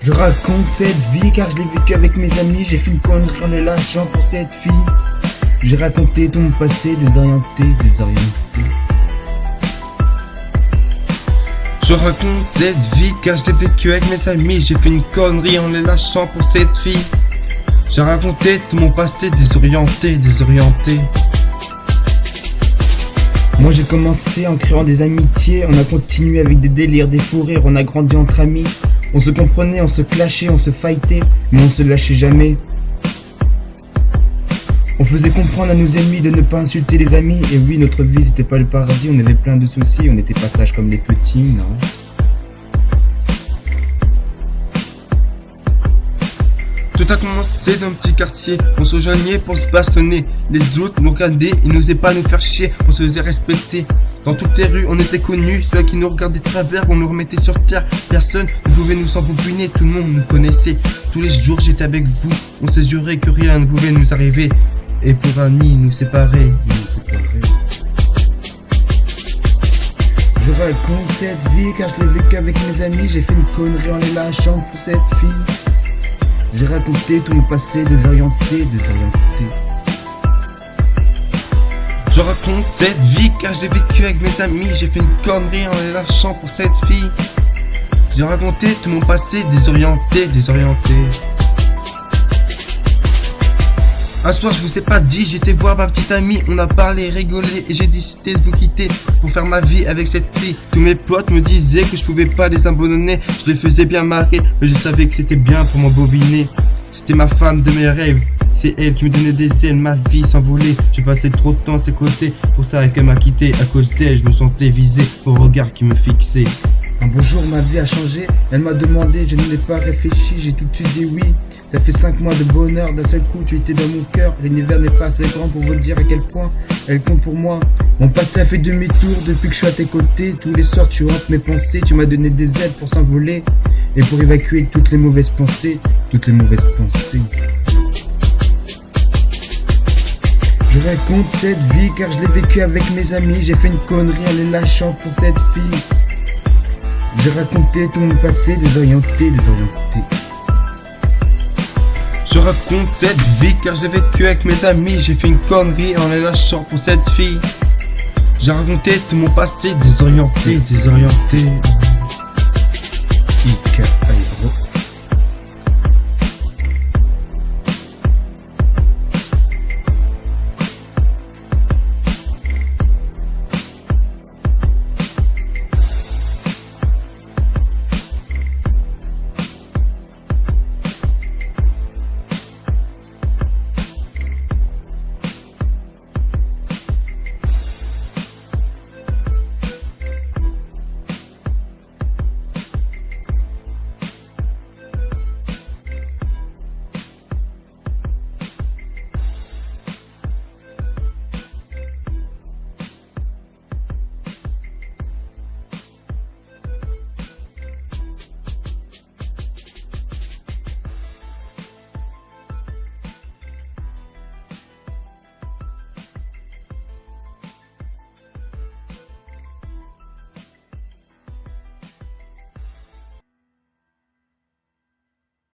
Je raconte cette vie car je l'ai vécu avec mes amis. J'ai fait une connerie en les lâchant pour cette fille. J'ai raconté tout mon passé, désorienté. Je raconte cette vie car je l'ai vécu avec mes amis. J'ai fait une connerie en les lâchant pour cette fille. J'ai raconté tout mon passé, désorienté. Moi j'ai commencé en créant des amitiés. On a continué avec des délires, des fous rires. On a grandi entre amis. On se comprenait, on se clashait, on se fightait, mais on se lâchait jamais. On faisait comprendre à nos ennemis de ne pas insulter les amis. Et oui, notre vie c'était pas le paradis. On avait plein de soucis, on n'était pas sages comme les petits, non. Tout a commencé dans un petit quartier, on se rejoignait pour se bastonner. Les autres nous regardaient, ils n'osaient pas nous faire chier, on se faisait respecter. Dans toutes les rues, on était connus, ceux qui nous regardaient de travers, on nous remettait sur terre. Personne ne pouvait nous embobiner, tout le monde nous connaissait. Tous les jours j'étais avec vous, on s'est juré que rien ne pouvait nous arriver. Et pour un nid nous séparer. Je raconte cette vie car je l'ai vécu avec mes amis. J'ai fait une connerie en les lâchant pour cette fille. J'ai raconté tout mon passé, désorienté. Je raconte cette vie car je l'ai vécu avec mes amis. J'ai fait une connerie en les lâchant pour cette fille. J'ai raconté tout mon passé, désorienté. Un soir je vous ai pas dit, j'étais voir ma petite amie. On a parlé, rigolé et j'ai décidé de vous quitter pour faire ma vie avec cette fille. Tous mes potes me disaient que je pouvais pas les abandonner. Je les faisais bien marrer, mais je savais que c'était bien pour m'embobiner. C'était ma femme de mes rêves, c'est elle qui me donnait des ailes, ma vie s'envolait. J'ai passé trop de temps à ses côtés, pour ça qu'elle m'a quitté. À cause d'elle, je me sentais visé au regard qui me fixait. Un beau jour ma vie a changé, elle m'a demandé, je ne l'ai pas réfléchi, j'ai tout de suite dit oui. Ça fait 5 mois de bonheur, d'un seul coup tu étais dans mon cœur. L'univers n'est pas assez grand pour vous dire à quel point elle compte pour moi. Mon passé a fait demi-tour depuis que je suis à tes côtés. Tous les soirs tu hantes mes pensées, tu m'as donné des aides pour s'envoler et pour évacuer toutes les mauvaises pensées. Je raconte cette vie car je l'ai vécu avec mes amis. J'ai fait une connerie en les lâchant pour cette fille. J'ai raconté tout mon passé, désorienté. Je raconte cette vie car je l'ai vécu avec mes amis. J'ai fait une connerie en les lâchant pour cette fille. J'ai raconté tout mon passé, désorienté. Ika.